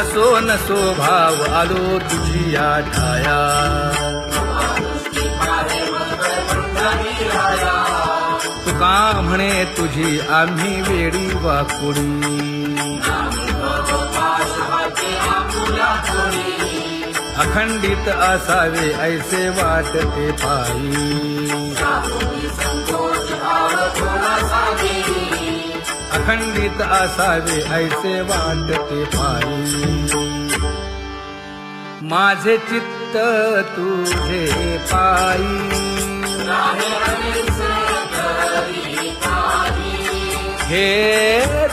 असो नसो भाव आलो तुझी या ठाया तुका म्हणे तुझी आम्ही वेडी वाकुडी अखंडित असावे ऐसे वाटते पायी अखंडित असावे ऐसे वाटते पायी माझे चित्त तुझे पायी हे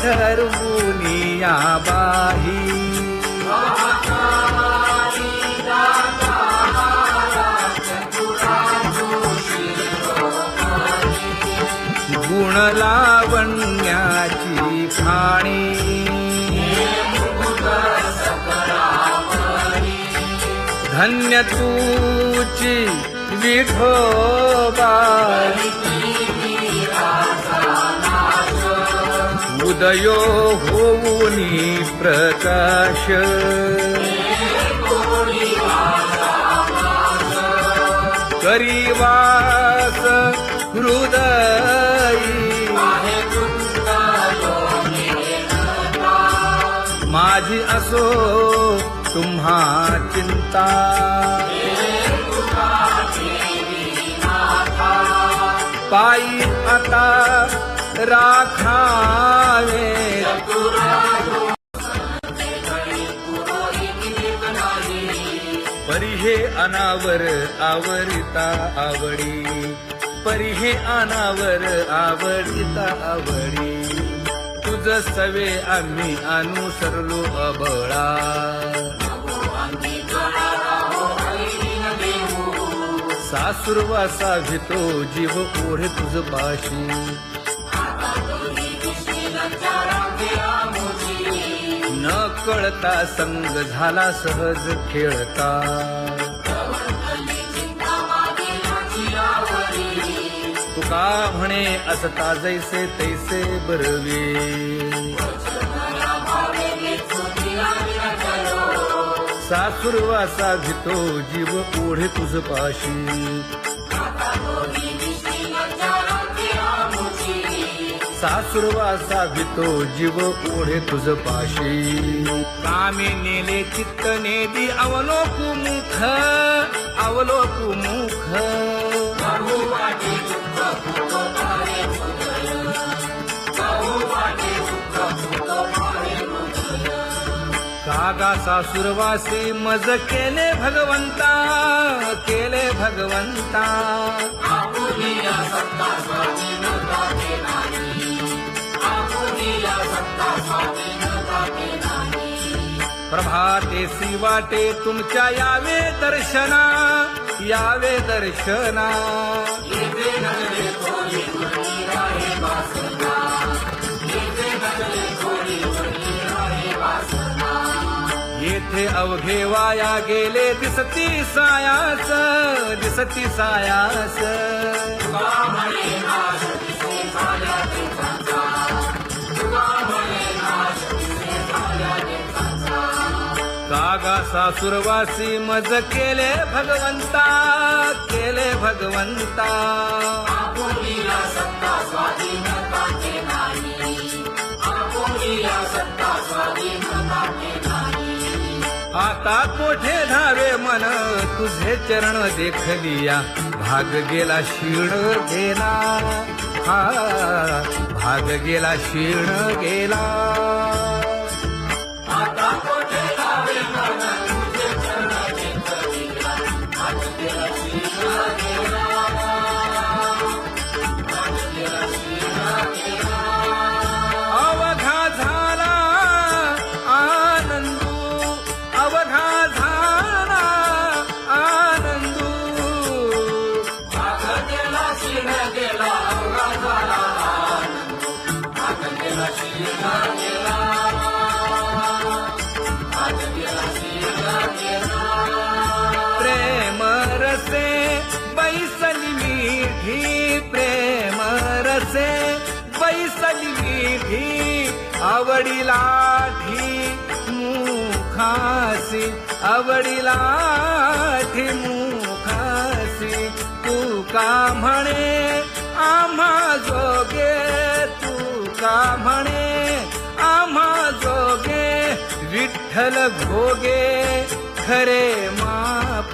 धर्मुनिया बाही गुण लावण्याची खाणी धन्य तूची विठोबा उदयो होऊनी प्रकाश करीवास हृदयी माझी असो तुम्हा चिंता पायी आता राखावे परिहे अनावर आवरिता आवडी परिहे अनावर आवडिता आवडी तुझ सवे आम्ही अनुसरलो अबळा सासुरवासा भितो जीव ओढे तुझ पाशी न कळता संग झाला सहज खेळता तुका म्हणे असता जैसे तैसे बरवे सासुरवासा भितो जीव ओढे तुझ पाशी सासुरवासा भितो जीव ओढे तुझ पाशी कामे नेले चित्त नेदी अवलोकु मुख अवलोकु मुख कागा सासुरवासी मज केले भगवंता केले भगवंता प्रभाते वाटे तुमच्या यावे दर्शना यावे दर्शना येथे अवघे वाया गेले दिसती सायास दिसती सायास कागा सासुरवासी मज केले भगवंता केले भगवंता आता कोठे धावे मन तुझे चरण देखलिया भाग गेला क्षीण गेला हा भाग गेला क्षीण गेला आता कोठे धावे मन तुझे चरण देखलिया भाग गेला क्षीण गेला भाग गेला क्षीण गेला अवघा झाला आनंदू अवघा झाला आनंदू भाग गेला क्षीण गेला अवघा झाला आनंदू भाग गेला क्षीण गेला भाग गेला क्षीण गेला प्रेम रसे बैसली मीठी प्रेम रसे बैसली मीठी आवडिलाठी मुखासी, आवडिलाठी मुखासी, तू का म्हणे आम्हा जोगे, तू का म्हणे आम्हा जोगे, विठ्ठल भोगे खरे माप,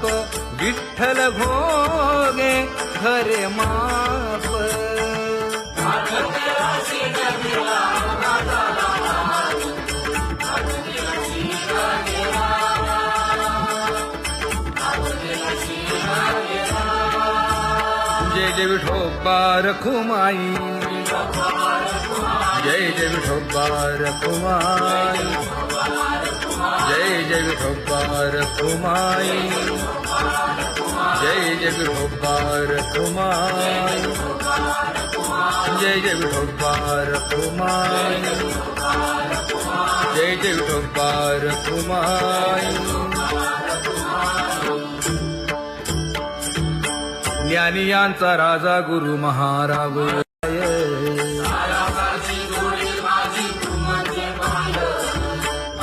विठ्ठल भोगे खरे माप. जय जय विठोबा रखुमाई, जय जय विठोबा रखुमाई, जय जय विठोबा रखुमाई, जय जय विठोबा रखुमाई, जय जय विठोबा रखुमाई, जय जय विठोबा रखुमाई. ज्ञानियांचा राजा गुरु महाराज,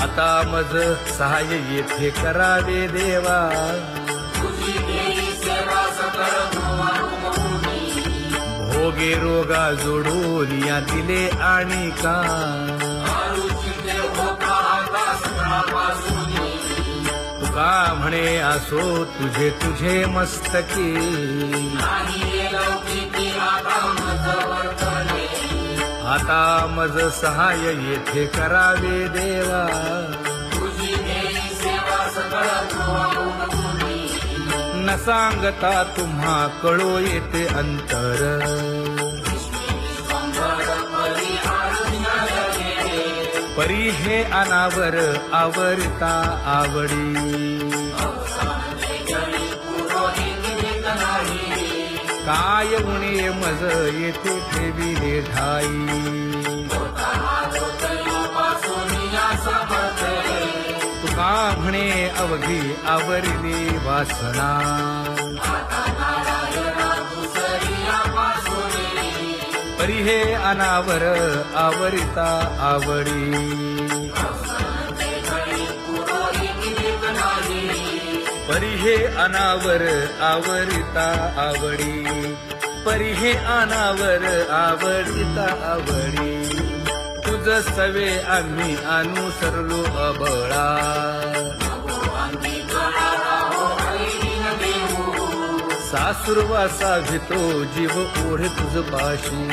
आता मज सहाय्य येथे करावे देवा, भोगे रोगा जोडून या दिले आणि का, तुका म्हणे असो तुझे तुझे मस्तकी, आता मज सहाय्य येथे करावे देवा, न सांगता तुम्हा कळो येते अंतर, परी हे अनावर आवरता आवडी, काय उणे मज येथे ठेविले ठाई, तुका म्हणे अवघी आवरली वासना, परी हे अनावर आवरिता आवडी, परी हे अनावर आवरिता आवडी, परी हे अनावर आवडिता आवडी. तुझ सवे आम्ही अनुसरलो अबळा, सासुरवासा घेतो जीव ओढे तुझ पाशी,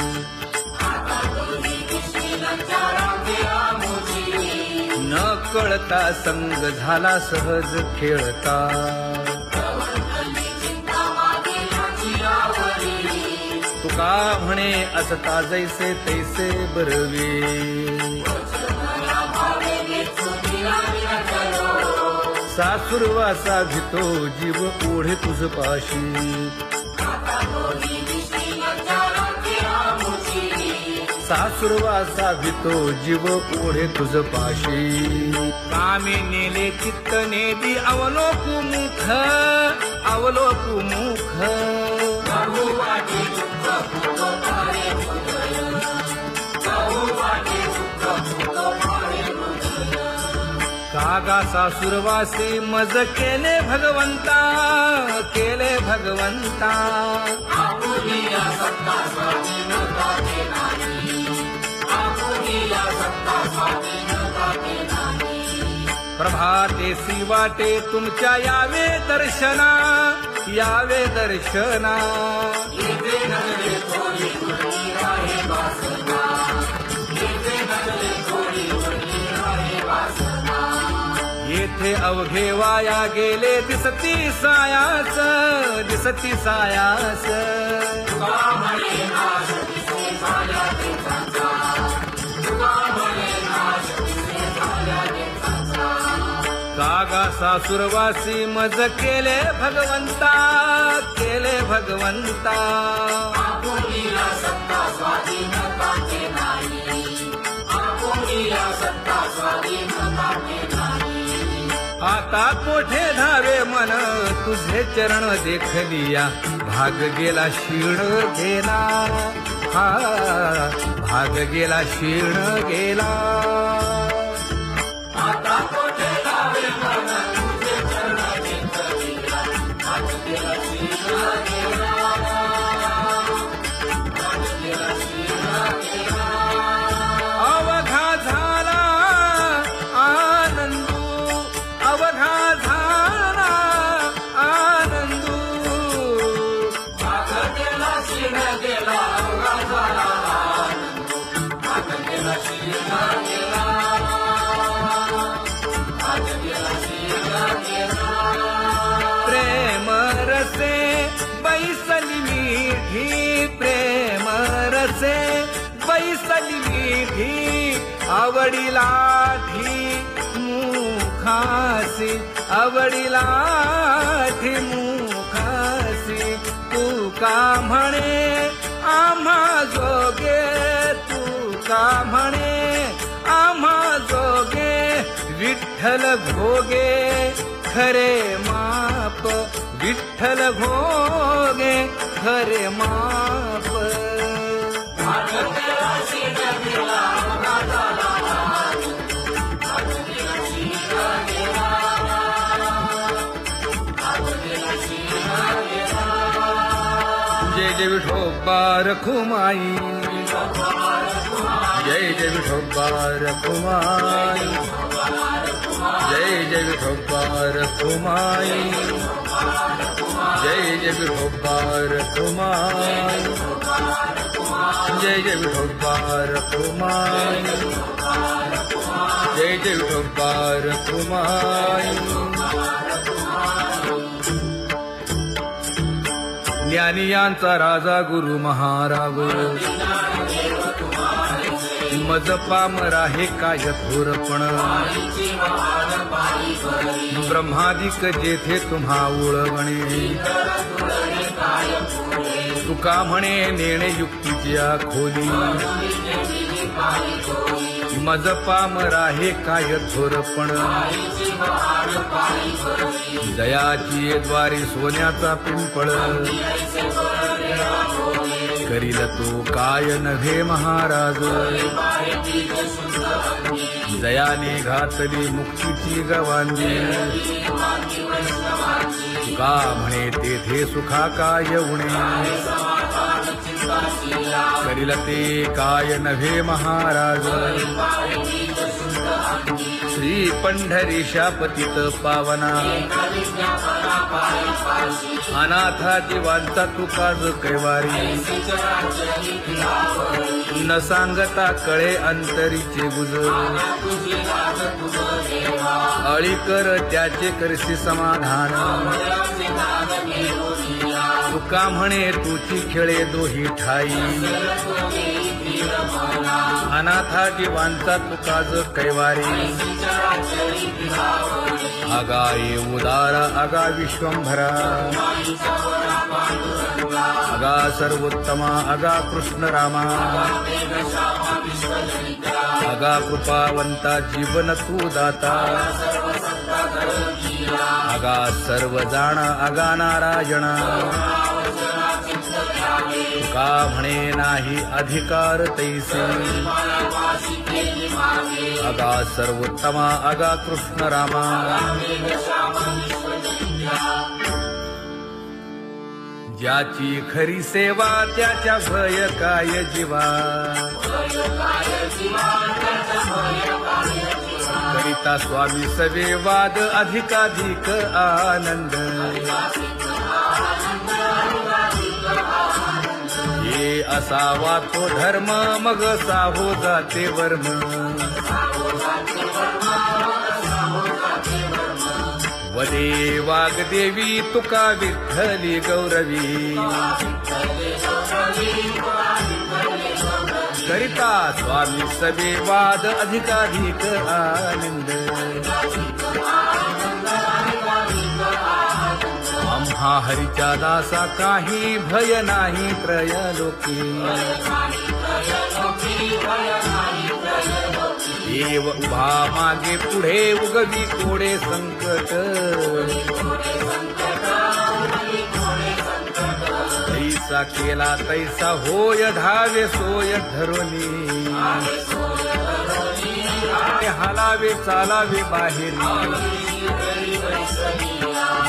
न कळता संग झाला सहज खेळता, तुका म्हणे असता जैसे तैसे बरवे, सासुरवासा घेतो जीव ओढे तुझ पाशी, सासुरवासा घेतो जीव ओढे तुझ पाशी. कामे नेले चित्त नेदी अवलोकु मुख, अवलोकु मुख, कागा सासुरवासी मज केले भगवंता, केले भगवंता, प्रभातेसी वाटे तुमच्या यावे दर्शना, यावे दर्शना, येथे अवघे वाया गेले दिसती सायास, दिसती सायास, कागा सासुरवासी मज केले भगवंता, केले भगवंता, आता कोठे धावे मन तुझे चरण देखलिया, भाग गेला शीण गेला, हा भाग गेला क्षीण गेला आता कोठे लावे मन तुझे चरणी घेतविला भाग गेला क्षीण गेला भाग गेला क्षीण गेला अवघा झाला आनंदू अवघा झाला आनंदू भाग गेला क्षीण गेला अवघा झाला आनंद भाग गेला क्षीण गेला भाग गेला क्षीण गेला प्रेम रसे बैसली मीठी प्रेम रसे बैसली मीठी आवडीला मुखासी आवडीला मुखासी तू का म्हणे आम्हा जोगे तू का म्हणे आम्हा जोगे विठ्ठल भोगे खरे माप विठ्ठल भोगे खरे माप भाग गेला क्षीण गेला अवघा झाला आनंद भाग गेला क्षीण गेला भाग गेला क्षीण गेला जय जय विठोबा रखुमाई जय जय विठोबा रखुमाई जय जय विठोबा रखुमाई जय जय विठोबा रखुमाई जय जय विठोबा रखुमाई जय जय विठोबा रखुमाई ज्ञानियांचा राजा गुरु महाराज मज पामरा हे काय थोरपण ब्रह्मादिक जेथे तुम्हा उळवणे तुका म्हणे नेणे युक्तीच्या खोली मज पामरा हे काय थोरपण दयाची द्वारी सोन्याचा पिंपळ करील तो काय नव्हे महाराज दयाने घातली मुक्तीची गवांजी तुका म्हणे तेथे सुखा काय उणे करील ते काय नव्हे महाराज श्री पंढरी शापतित पावना अनाथा जीवांचा तुकाज कैवारी न सांगता कळे अंतरीचे गुज अळी कर त्याचे करशी समाधान तुका म्हणे तुची खेळे दोही ठाई अनाथा जीवांचा तुकाज कैवारी अगा ये उदारा अगा विश्वंभरा अगा सर्वोत्तमा अगा कृष्ण रामा अगा कृपावंता जीवन तू दाता अगा सर्व जाणा अगा नारायणा तुका म्हणे नाही अधिकार तैसे अगा सर्वोत्तमा अगा कृष्ण रामा ज्याची खरी सेवा त्याच्या भय काय जीवा करिता स्वामी सवे वाद अधिकाधिक आनंद ये असावा तो धर्म मग साहो जाते वर्म वदे वाग्देवी तुका विठ्ठली गौरवी करिता स्वामी सवे वाद अधिकाधिक आनंद आम्हा हरीच्या दासा काही भय नाही त्रयलोकी देव उभा मागे पुढे उगवी कोडे संकट ऐसा जसा केला तैसा होय धावे सोय धरोनी हालावे चालावे बाहेरी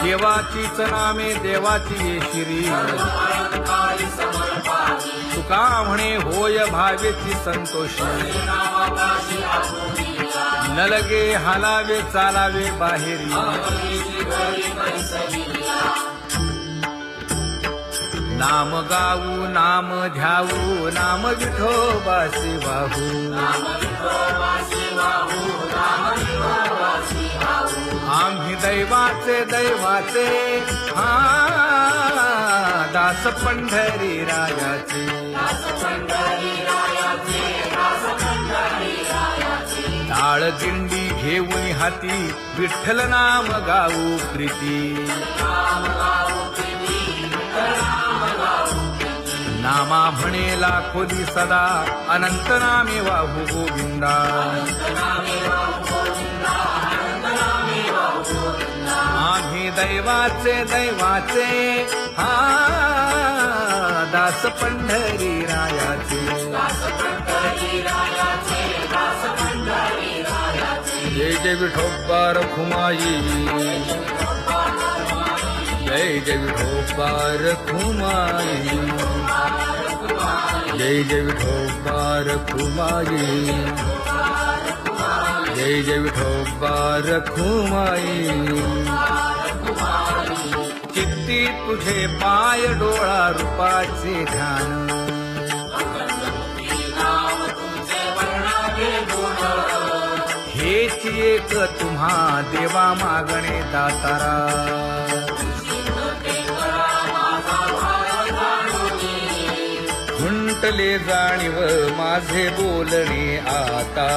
देवाचीच नामे देवाची येशिरी तुका म्हणे होय भावेची संतोषी न लगे हालावे चालावे बाहेरी नाम गाऊ नाम ध्याऊ नाम विठोबासी वाहू आम्ही दैवाचे दैवाचे हा दास पंढरी रायाचे टाळ दिंडी घेऊन हाती विठ्ठल नाम गाऊ प्रीती नामा म्हणे लाखोदी सदा अनंत नामे वाहू गोविंदा आम्ही दैवाचे दैवाचे हा दास पंढरी रायाचे जय जय विठोबा रखुमाई जय जय विठोबा रखुमाई जय जय विठोबा रखुमाई जय जय विठोबा रखुमाई चित्ती तुझे पाय डोळा रूपाचे ध्यान हेच एक तुम्हा देवा मागणे दातारा खुंटले जाणीव माझे बोलणे आता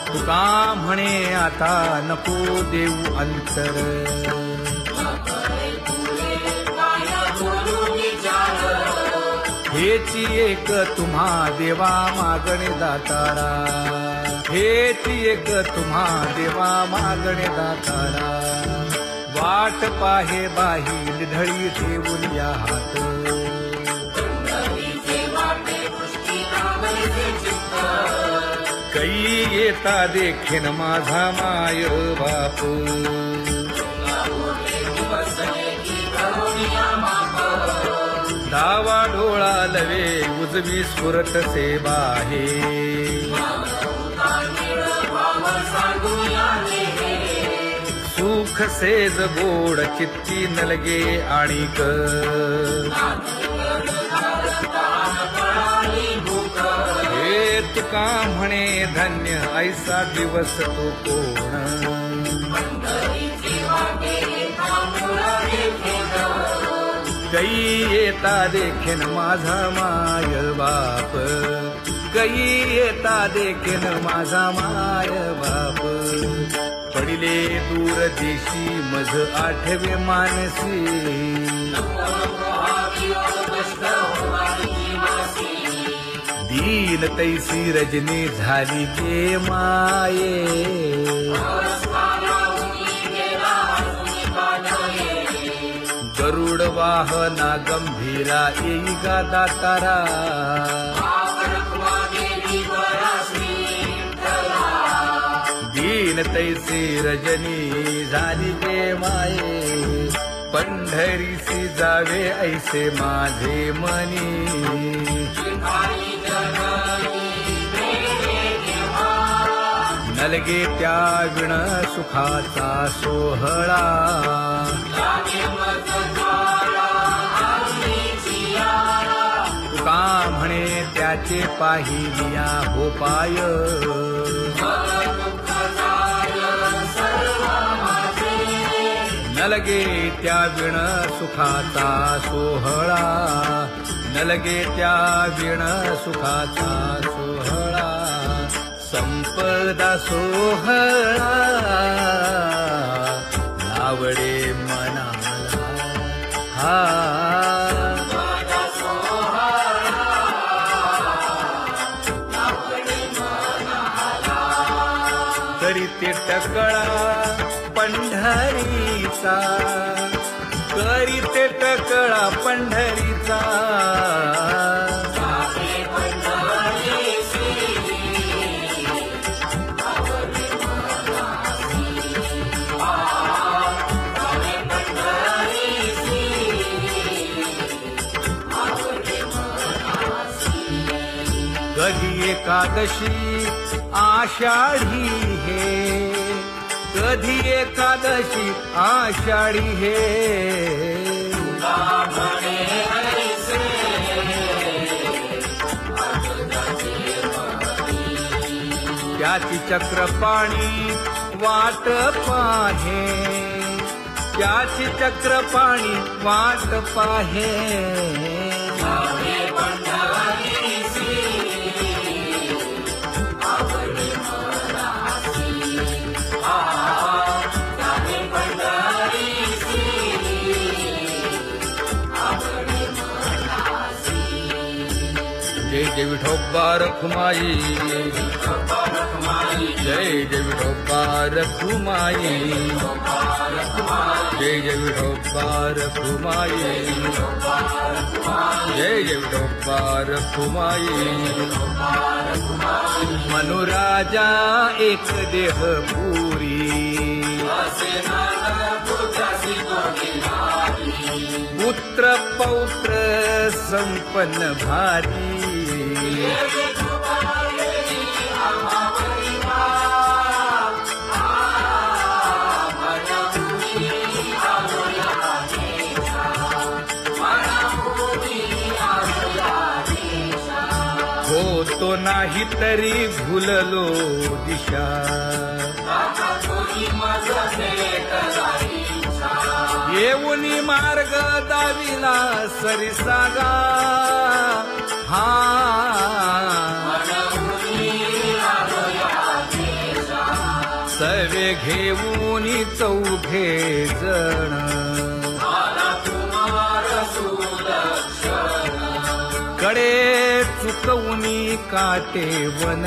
तुका म्हणे आता नको देऊ अंतर हेची एक तुम्हा देवा मागणे दातारा हेची एक तुम्हा देवा मागणे दातारा वाट पाहे बाही ढळी ठेवून या हात कै येता देखीन माझा माय बाप डावा डोळा लवे उजवी स्फुरत से बाहे सुख सेज गोड चित्ती नलगे आणिक हे तुका म्हणे धन्य ऐसा दिवस तो कोण कै येता देखीन माझा माय बाप कै येता देखीन माझा माय बाप पडिले दूर देशी मज आठवे मानसी दीन तैसी रजनी झाली गे माये गरुड वाहना गंभीरा येई गा दातारा दीन तैसी रजनी झाली गे माये पंढरीसी जावे ऐसे माझे मनी नलगे त्या विण सुखाचा सोहळा तुका म्हणे त्याचे पाहिलिया हो पाय नलगे त्या विण सुखाचा सोहळा नलगे त्या विण सुखाचा सोहळा संपदा सोहळा नावडे मनाला हा तरी ते टकळा पंढरीचा वारीचा, करीते टकळा पंढरीचा. कधी एकादशी आषाढी हे, कधी एकादशी आषाढी हे. त्याची चक्रपाणी वाट पाहे, त्याची चक्रपाणी वाट पाहे. जय जय विठोबा रखुमाई, जय जय विठोबा रखुमाई, जय जय विठोबा रखुमाई, जय जय विठोबा रखुमाई. मनुराजा एक देह पुरी, पुत्र पौत्र संपन्न भारी. होतो नाही तरी भुललो दिशा, येऊनी मार्ग दाविला सरिसागा. हा सर्वे घेऊनी चौघे जण, कडे चुकवूनी काटे वन.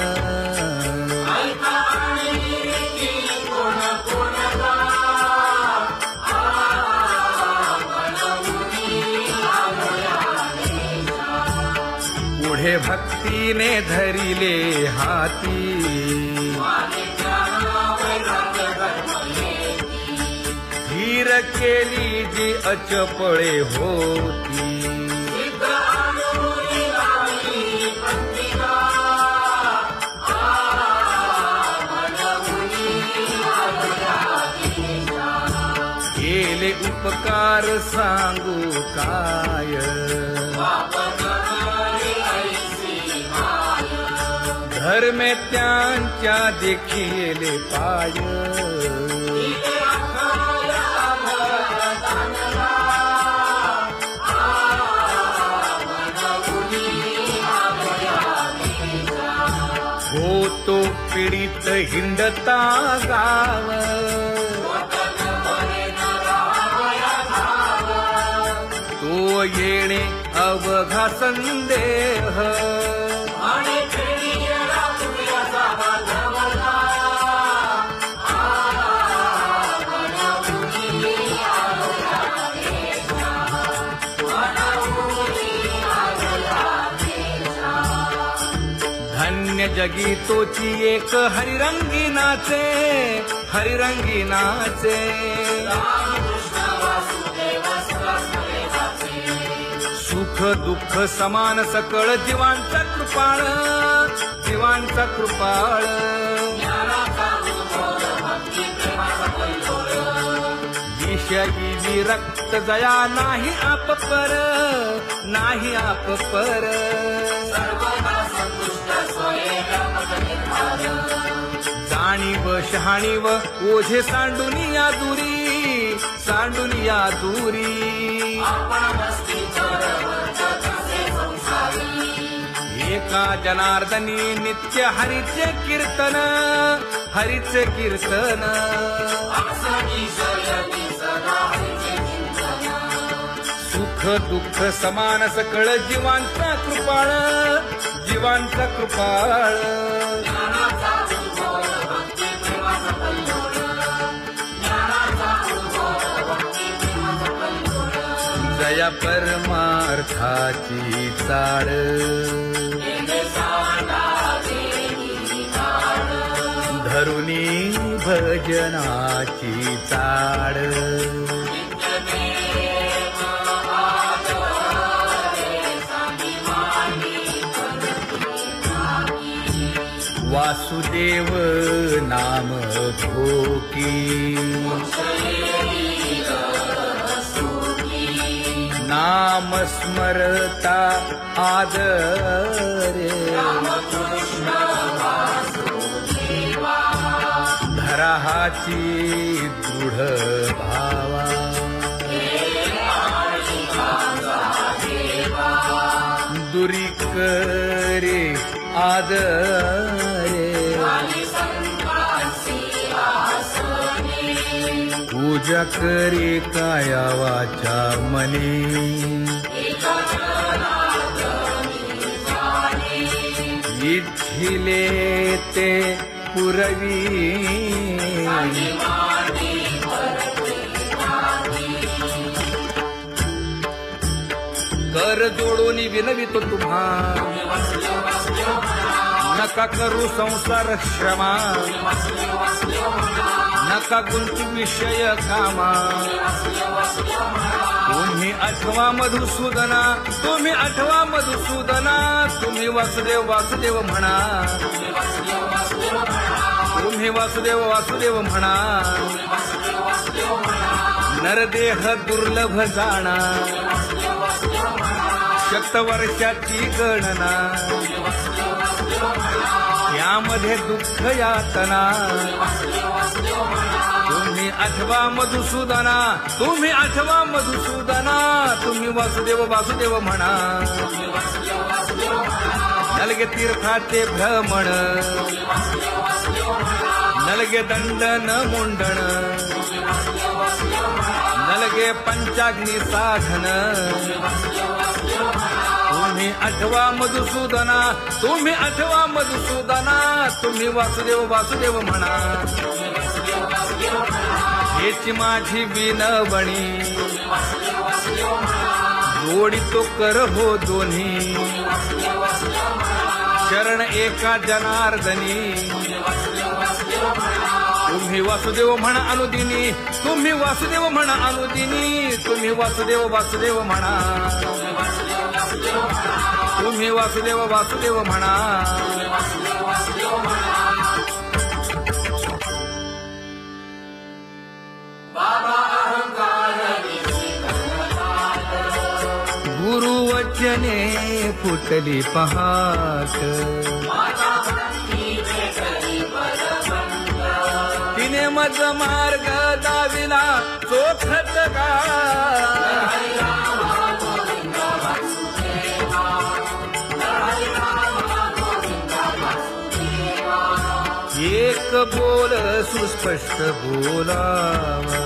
पुढे भक्तीने धरिले हाती, धीर केली जी अचपळे होती. केले उपकार सांगू काय, धर्मे त्यांच्या देखिले पाय. होतो पीडित हिंडता गाव, तो येणे अवघा संदेह. धन्य जगी तोची एक हरिरंगी नाचे, हरिरंगी नाचे. सुख दुःख समान सकळ जीवांचा कृपाळ, जीवांचा कृपाळ. विषयी विरक्त जया नाही आप पर, नाही आप पर. जाणीव शहाणीव ओझे सांडुनिया दुरी, सांडुनिया दुरी. एका जनार्दनी नित्य हरीचे कीर्तन, हरीचे कीर्तन. सुख दुःख समान सकळ जीवांचा कृपाळ, जीवांचा कृपाळ. तुझया परमार्थाची चाळ धरुणी भजनाची चाळ वासुदेव नाम भोकी नाम स्मरता आदरे धराहाची दृढ भावा दुरी करे आदरे पूजा करे काया वाचा मने इच्छिले ते पुरवी कर जोडून विनवितो तुम्हा नका करू संसार क्षमा नका गुंतू विषय कामा तुम्ही आठवा मधुसूदना तुम्ही आठवा मधुसूदना तुम्ही वासुदेव वासुदेव म्हणा तुम्ही वासुदेव वासुदेव म्हणा नरदेह दुर्लभ जाणा शतवर्षाची गणना यामध्ये दुःख यातना तुम्ही आठवा मधुसूदना तुम्ही आठवा मधुसूदना तुम्ही वासुदेव वासुदेव म्हणा नलगे तीर्थाचे भ्रमण नलगे दंडन मुंडण नलगे पंचाग्नी साधन तुम्ही आठवा मधुसूदना तुम्ही आठवा मधुसूदना तुम्ही वासुदेव वासुदेव म्हणा हेची माझी विनवणी जोडितो कर हो दोन्ही शरण एका जनार्दनी तुम्ही वासुदेव म्हणा अनुदिनी तुम्ही वासुदेव म्हणा अनुदिनी तुम्ही वासुदेव वासुदेव म्हणा तुम्ही वासुदेव वासुदेव म्हणा गुरुवचने फुटली पहाट तिने मज मार्ग दाविला चोखत का एक बोल सुस्पष्ट बोलावा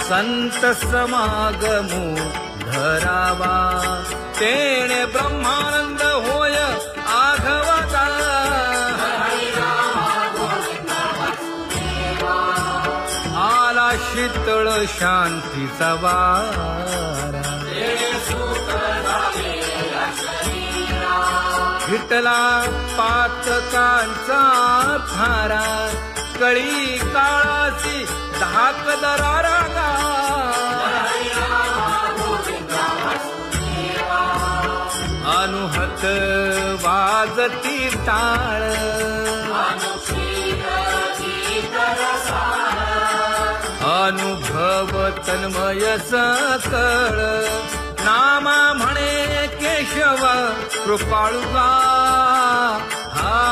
संत समागमू धरावा तेणे ब्रह्मानंद होय आघवता आला शीतळ शांतीचा वारा विठला पातकांचा थारा कळी काळाची धाक दरारा अनुहत वाजती टाळ अनुभव तन्मय सकळ नामा म्हणे केशव कृपाळुगा हा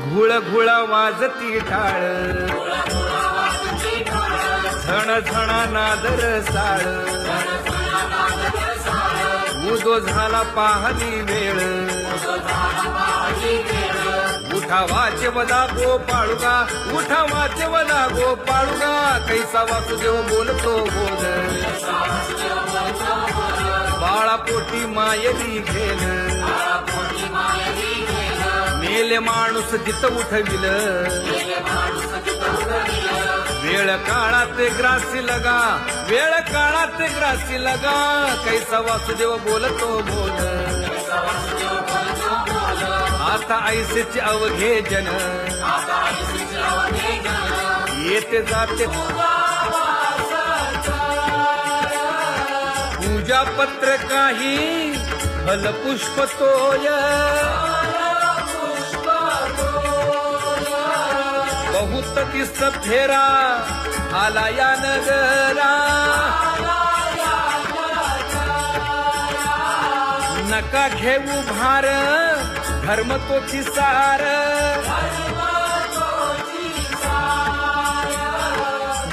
घुळ घुळ वाजती टाळ झण झण नादर साळ उदो झाला पाहली वेळ उठा वाचे वदा गोपाळुका, उठा वाचे वदा गोपाळुका, कैसा वासुदेव बोलतो बोल, बाळा पोटी मायरी घेल, मेले माणूस जित उठविल, वेळ काळात ग्रासी लगा, वेळ काळात ग्रासी लगा, कैसा वासुदेव बोलतो बोल, आता ऐसेचे अवघे जन, येते जाते पूजा पत्र काही फलपुष्प तोय, बहुत दिस फेरा आला या नगरा, नका घेऊ भार धर्म तोची सार,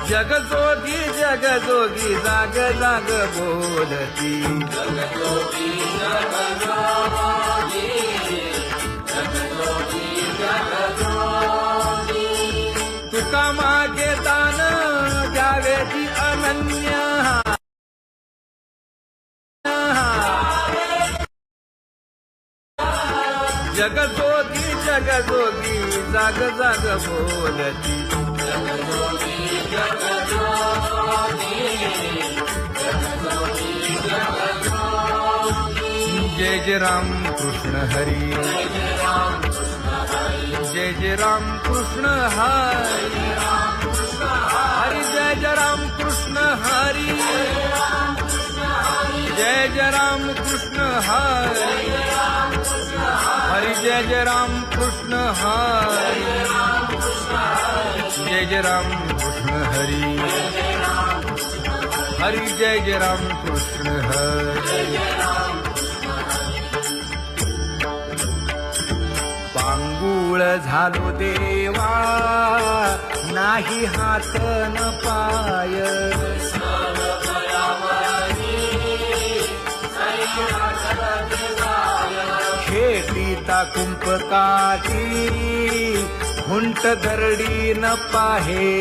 जगजोगी जगजोगी जाग जाग बोलती, तुका मागे दान द्यावेची अनन्य, जगजोगी जगजोगी जाग जाग बोलती, जय जय राम कृष्ण हरी, जय जय राम कृष्ण हरी, हरी जय जय राम कृष्ण हरी, जय जय राम कृष्ण हरी, हरी जय जय राम कृष्ण हरी, जय जय राम कृष्ण हरी, हरी जय जय राम कृष्ण हरी. पांगुळ झालो देवा नाही हात न पाय, खेटीता कुंपकाची हुंट दरडी न पाहे,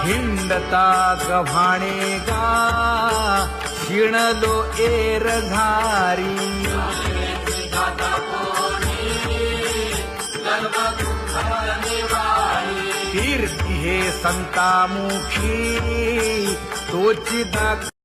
हिंडता गव्हाणे गा शिणलो एर घारी, कीर्ती हे संतामुखी तोची दाख